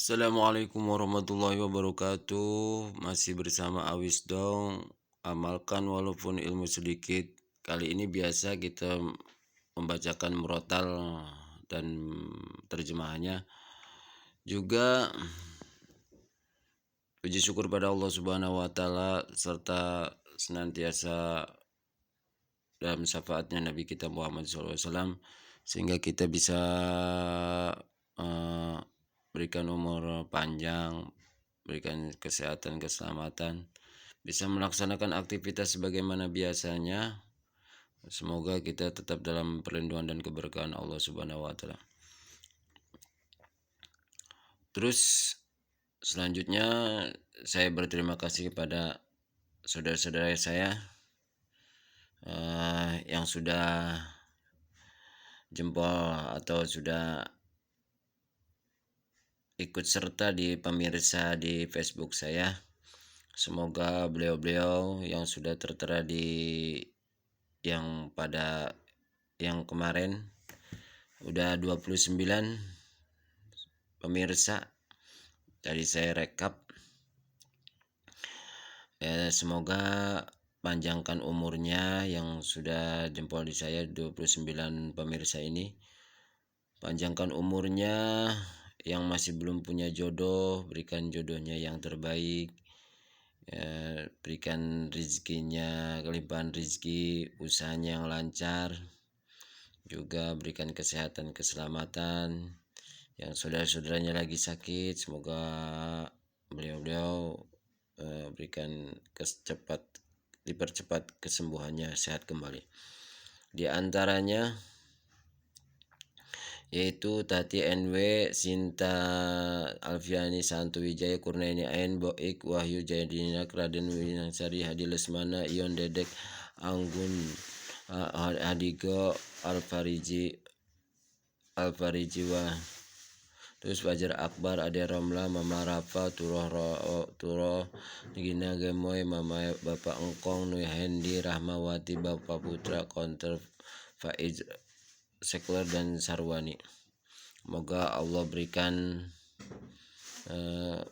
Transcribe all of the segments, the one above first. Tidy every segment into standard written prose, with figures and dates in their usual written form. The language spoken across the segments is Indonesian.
Assalamualaikum warahmatullahi wabarakatuh. Masih bersama Awis Dong. Amalkan walaupun ilmu sedikit. Kali ini biasa kita membacakan murotal dan terjemahannya. Juga puji syukur pada Allah Subhanahu wa taala serta senantiasa dalam syafaatnya Nabi kita Muhammad SAW sehingga kita bisa berikan umur panjang, berikan kesehatan, keselamatan, bisa melaksanakan aktivitas sebagaimana biasanya. Semoga kita tetap dalam perlindungan dan keberkahan Allah Subhanahu wa taala. Terus selanjutnya saya berterima kasih kepada saudara-saudara saya yang sudah jempol atau sudah ikut serta di pemirsa di Facebook saya. Semoga beliau-beliau yang sudah tertera di yang kemarin udah 29 pemirsa. Tadi saya rekap. Semoga panjangkan umurnya yang sudah jempol di saya 29 pemirsa ini. Panjangkan umurnya, yang masih belum punya jodoh, berikan jodohnya yang terbaik. Berikan rezekinya, kelimpahan rezeki, usahanya yang lancar. Juga berikan kesehatan, keselamatan. Yang saudara-saudaranya lagi sakit, semoga beliau-beliau berikan dipercepat kesembuhannya, sehat kembali. Di antaranya yaitu Tati NW, Sinta Alfiani, Santu Wijaya, Kurniani Ain, Boik, Wahyu Jayadina, Raden Winangsari, Hadi Lesmana, Ion Dedek, Anggun, Hadigo, Alfariji Wah, terus Fajar Akbar, Ade Romla, Mama Rafa, Turoh Gina Gemoy, Mama Bapak Engkong, Nui Hendi, Rahmawati, Bapak Putra, Konter Faiz Sekler dan Sarwani. Semoga Allah berikan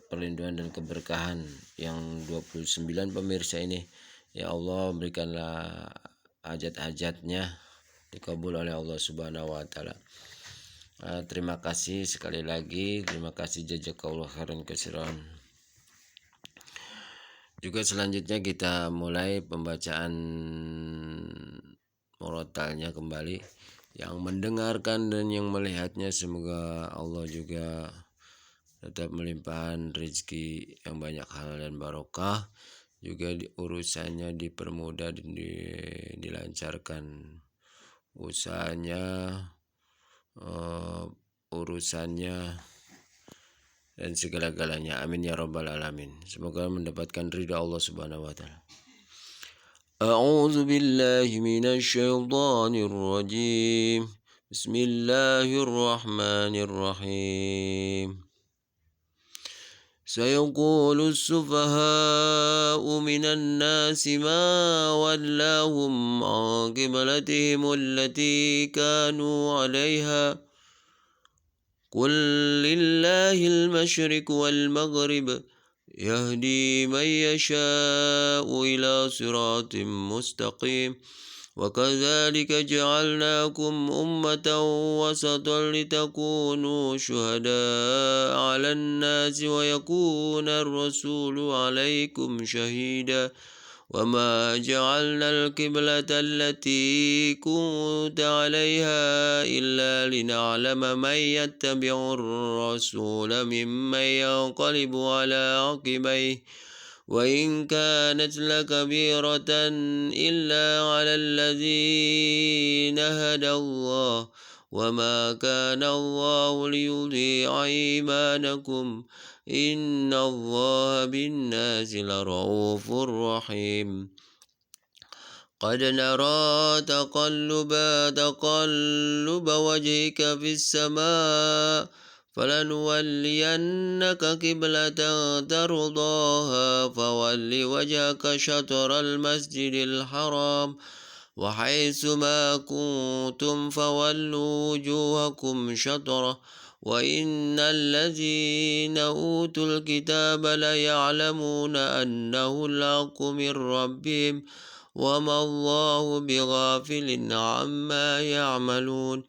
perlindungan dan keberkahan yang 29 pemirsa ini. Ya Allah, berikanlah hajat-hajatnya dikabul oleh Allah Subhanahu wa taala. Terima kasih sekali lagi, terima kasih jazakallahu khairan katsiran. Juga selanjutnya kita mulai pembacaan murotalnya kembali. Yang mendengarkan dan yang melihatnya, semoga Allah juga tetap melimpahkan rezeki yang banyak halal dan barokah. Juga urusannya dipermudah dan dilancarkan, usahanya, urusannya, dan segala-galanya. Amin ya rabbal alamin. Semoga mendapatkan ridha Allah Subhanahu wa taala. A'udzu billahi minasy syaithanir rajim. Bismillahirrahmanirrahim. سيقول السفهاء من الناس ما ولاهم عن قبلتهم التي كانوا عليها قل لله المشرق والمغرب يهدي من يشاء إلى صراط مستقيم وكذلك جعلناكم أمة وسطا لتكونوا شهداء على الناس ويكون الرسول عليكم شهيدا وما جعلنا القبلة التي كنت عليها إلا لنعلم من يتبع الرسول ممن ينقلب على عقبيه وإن كانت لكبيرة إلا على الذين هدى الله وما كان الله ليضيع إيمانكم إن الله بالناس لرؤوف رحيم قد نرى تقلب وجهك في السماء فلنولينك قبلة ترضاها فول وجهك شطر المسجد الحرام وحيث ما كنتم فولوا وجوهكم شطره وإن الذين أوتوا الكتاب ليعلمون أنه الحق من ربهم وما الله بغافل عما يعملون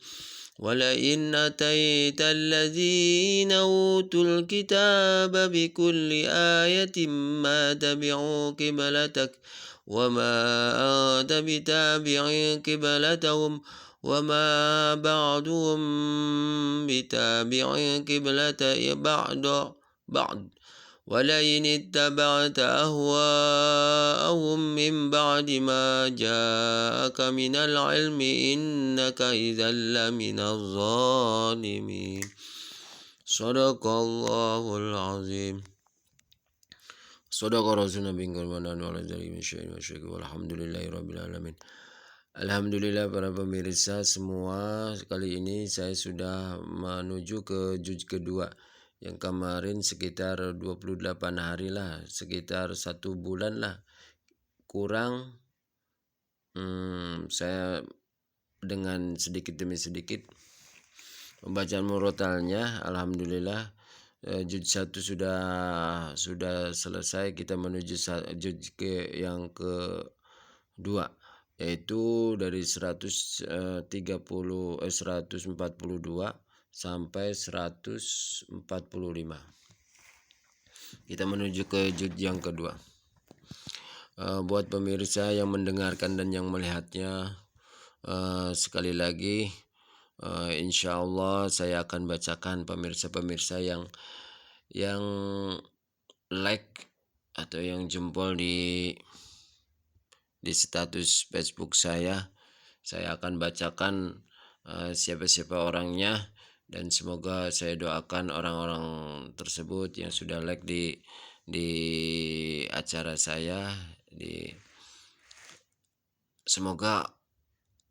ولئن أتيت الذين أوتوا الكتاب بكل آية ما تبعوا قبلتك وما أنت بتابع قبلتهم وما بعضهم بتابع قبلة بعض ولئن اتبعت أهواءهم من بعد ما جاءك من العلم إنك إذا لمن الظالمين صدق الله العظيم صدق رسولنا bingkarmanan walhamdulillahirrabbilalamin. Alhamdulillah para pemirsa semua, kali ini saya sudah menuju ke juz kedua. Yang kemarin sekitar 28 hari lah, sekitar 1 bulan lah kurang. Saya dengan sedikit demi sedikit pembacaan murotalnya, alhamdulillah juz 1 sudah selesai. Kita menuju juz yang kedua, yaitu dari 142 sampai 145. Kita menuju ke juz yang kedua. Buat pemirsa yang mendengarkan dan yang melihatnya, sekali lagi insya Allah saya akan bacakan pemirsa-pemirsa yang like atau yang jempol di status Facebook saya akan bacakan siapa-siapa orangnya, dan semoga saya doakan orang-orang tersebut yang sudah like di acara saya, semoga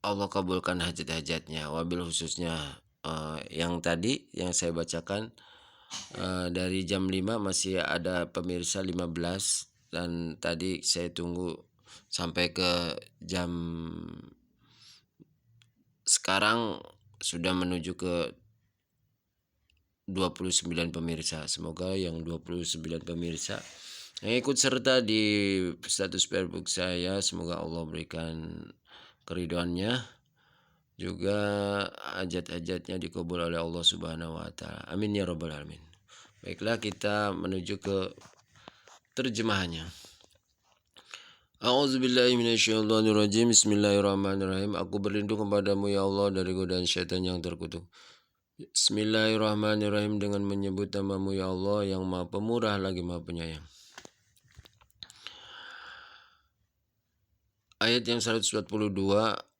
Allah kabulkan hajat-hajatnya. Wabil khususnya yang tadi yang saya bacakan dari jam 5 masih ada pemirsa 15, dan tadi saya tunggu sampai ke jam sekarang sudah menuju ke 29 pemirsa. Semoga yang 29 pemirsa yang ikut serta di status Facebook saya, semoga Allah berikan keridhoannya, juga hajat-hajatnya dikabul oleh Allah Subhanahu wa taala. Amin ya rabbal alamin. Baiklah, kita menuju ke terjemahannya. A'udzubillahi minasyaitonirrajim. Bismillahirrahmanirrahim. Aku berlindung kepadamu ya Allah dari godaan syaitan yang terkutuk. Bismillahirrahmanirrahim. Dengan menyebut namamu ya Allah yang Maha Pemurah lagi Maha Penyayang. Ayat yang 142.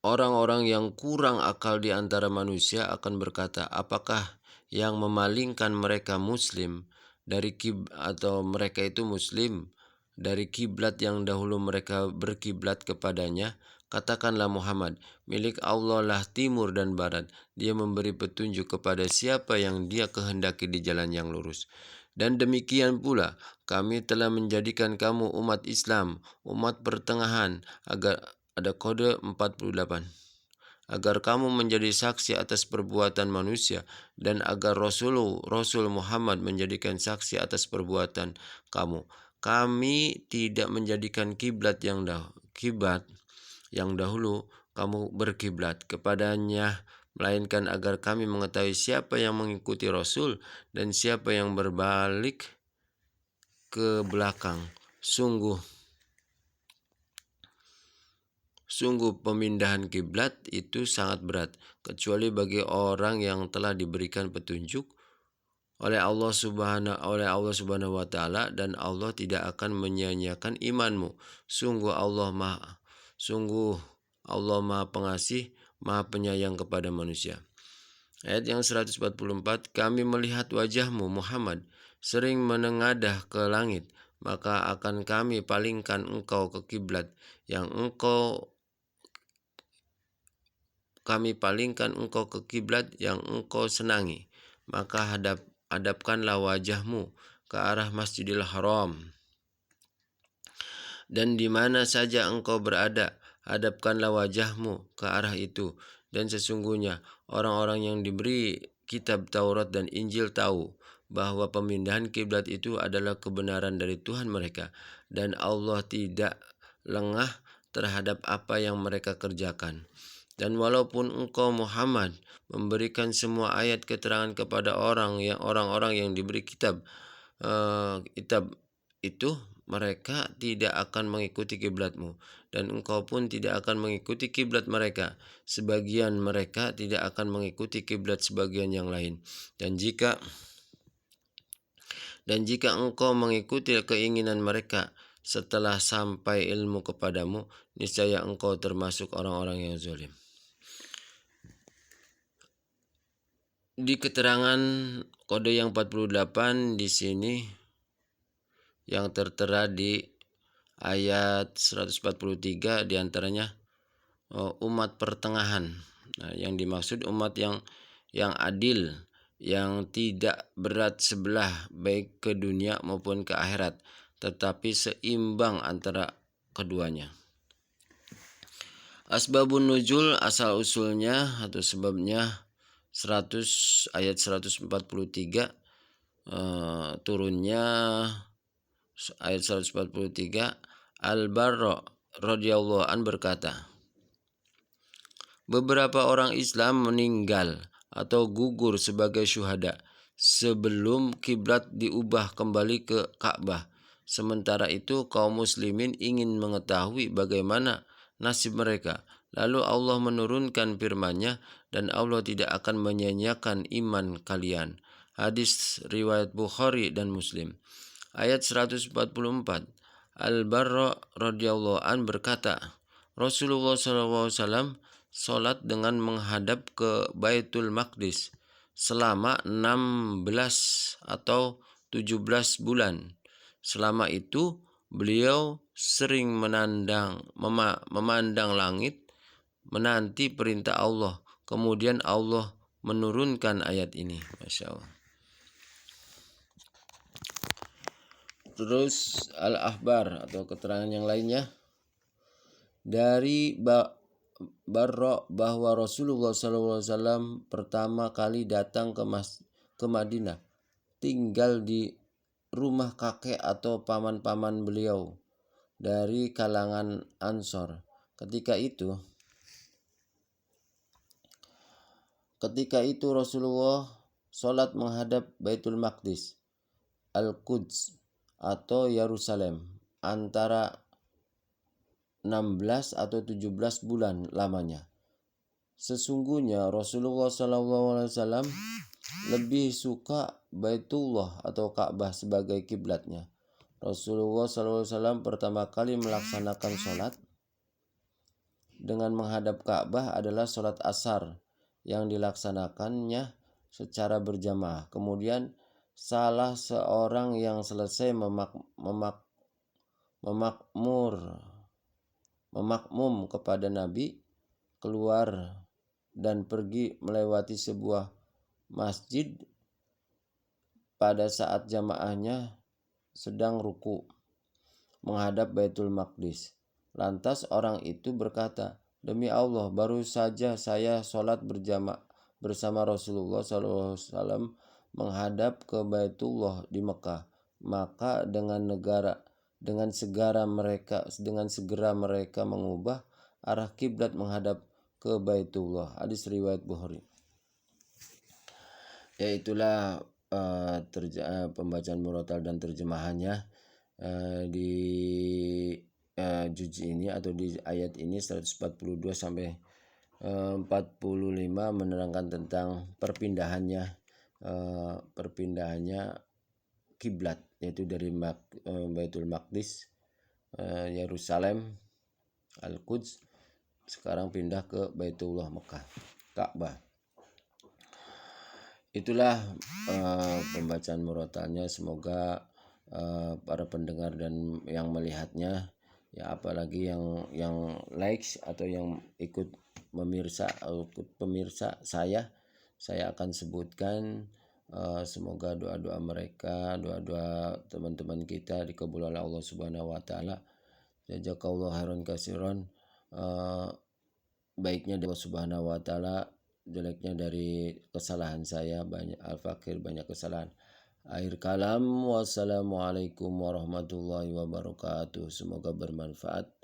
Orang-orang yang kurang akal di antara manusia akan berkata, apakah yang memalingkan mereka muslim dari atau mereka itu muslim dari kiblat yang dahulu mereka berkiblat kepadanya? Katakanlah Muhammad, milik Allah lah timur dan barat. Dia memberi petunjuk kepada siapa yang Dia kehendaki di jalan yang lurus. Dan demikian pula kami telah menjadikan kamu umat Islam, umat pertengahan, agar ada kode 48, agar kamu menjadi saksi atas perbuatan manusia, dan agar Rasul Muhammad menjadikan saksi atas perbuatan kamu. Kami tidak menjadikan kiblat yang dahulu kamu berkiblat kepadanya, melainkan agar kami mengetahui siapa yang mengikuti Rasul dan siapa yang berbalik ke belakang. Sungguh pemindahan kiblat itu sangat berat, kecuali bagi orang yang telah diberikan petunjuk oleh Allah Subhanahu wa taala, dan Allah tidak akan menyia-nyiakan imanmu. Sungguh Allah Maha Pengasih, Maha Penyayang kepada manusia. Ayat yang 144. Kami melihat wajahmu Muhammad sering menengadah ke langit, maka akan kami palingkan engkau ke kiblat yang engkau senangi, maka hadapkanlah wajahmu ke arah Masjidil Haram, dan di mana saja engkau berada, hadapkanlah wajahmu ke arah itu. Dan sesungguhnya orang-orang yang diberi kitab Taurat dan Injil tahu bahwa pemindahan kiblat itu adalah kebenaran dari Tuhan mereka, dan Allah tidak lengah terhadap apa yang mereka kerjakan. Dan walaupun engkau Muhammad memberikan semua ayat keterangan kepada orang-orang yang diberi kitab itu, mereka tidak akan mengikuti kiblatmu, dan engkau pun tidak akan mengikuti kiblat mereka. Sebagian mereka tidak akan mengikuti kiblat sebagian yang lain. Dan jika engkau mengikuti keinginan mereka setelah sampai ilmu kepadamu, niscaya engkau termasuk orang-orang yang zalim. Di keterangan kode yang 48 di sini yang tertera di ayat 143 diantaranya umat pertengahan. Nah, yang dimaksud umat yang adil, yang tidak berat sebelah baik ke dunia maupun ke akhirat, tetapi seimbang antara keduanya. Asbabun nuzul, asal usulnya atau sebabnya ayat 143, turunnya ayat 143. Al-Barra radhiyallahu an berkata, beberapa orang Islam meninggal atau gugur sebagai syuhada sebelum kiblat diubah kembali ke Ka'bah. Sementara itu kaum muslimin ingin mengetahui bagaimana nasib mereka. Lalu Allah menurunkan firman-Nya, dan Allah tidak akan menyia-nyiakan iman kalian. Hadis riwayat Bukhari dan Muslim. Ayat 144. Al-Barra radhiyallahu an berkata, Rasulullah SAW sholat dengan menghadap ke Baitul Maqdis selama 16 atau 17 bulan. Selama itu beliau sering memandang langit menanti perintah Allah. Kemudian Allah menurunkan ayat ini. Masya Allah. Terus Al-Ahbar atau keterangan yang lainnya dari Barra bahwa Rasulullah SAW pertama kali datang ke Madinah, tinggal di rumah kakek atau paman-paman beliau dari kalangan Ansor. Ketika itu Rasulullah sholat menghadap Baitul Maqdis, Al-Quds atau Yerusalem antara 16 atau 17 bulan lamanya. Sesungguhnya Rasulullah SAW lebih suka Baitullah atau Ka'bah sebagai kiblatnya. Rasulullah SAW pertama kali melaksanakan sholat dengan menghadap Ka'bah adalah sholat asar yang dilaksanakannya secara berjamaah. Kemudian salah seorang yang selesai memakmum kepada Nabi keluar dan pergi melewati sebuah masjid pada saat jamaahnya sedang ruku menghadap Baitul Maqdis. Lantas orang itu berkata, demi Allah, baru saja saya sholat berjamaah bersama Rasulullah SAW menghadap ke Baitullah di Mekah. Maka dengan segera mereka mengubah arah kiblat menghadap ke Baitullah. Hadis riwayat Bukhari. Yaitulah pembacaan murotal dan terjemahannya di juz ini atau di ayat ini 142 sampai 45 menerangkan tentang perpindahannya kiblat, yaitu dari Baitul Maqdis, Yerusalem, Al-Quds, sekarang pindah ke Baitullah Mekah, Ka'bah. Itulah pembacaan murotalnya. Semoga para pendengar dan yang melihatnya, ya apalagi yang likes atau yang ikut pemirsa saya akan sebutkan. Semoga doa-doa mereka, doa-doa teman-teman kita dikabul oleh Allah Subhanahu wa taala. Jazakallahu khairan katsiran. Baiknya Allah Subhanahu wa taala jeleknya dari kesalahan saya, banyak Al-Fakir banyak kesalahan. Akhir kalam, wassalamualaikum warahmatullahi wabarakatuh. Semoga bermanfaat.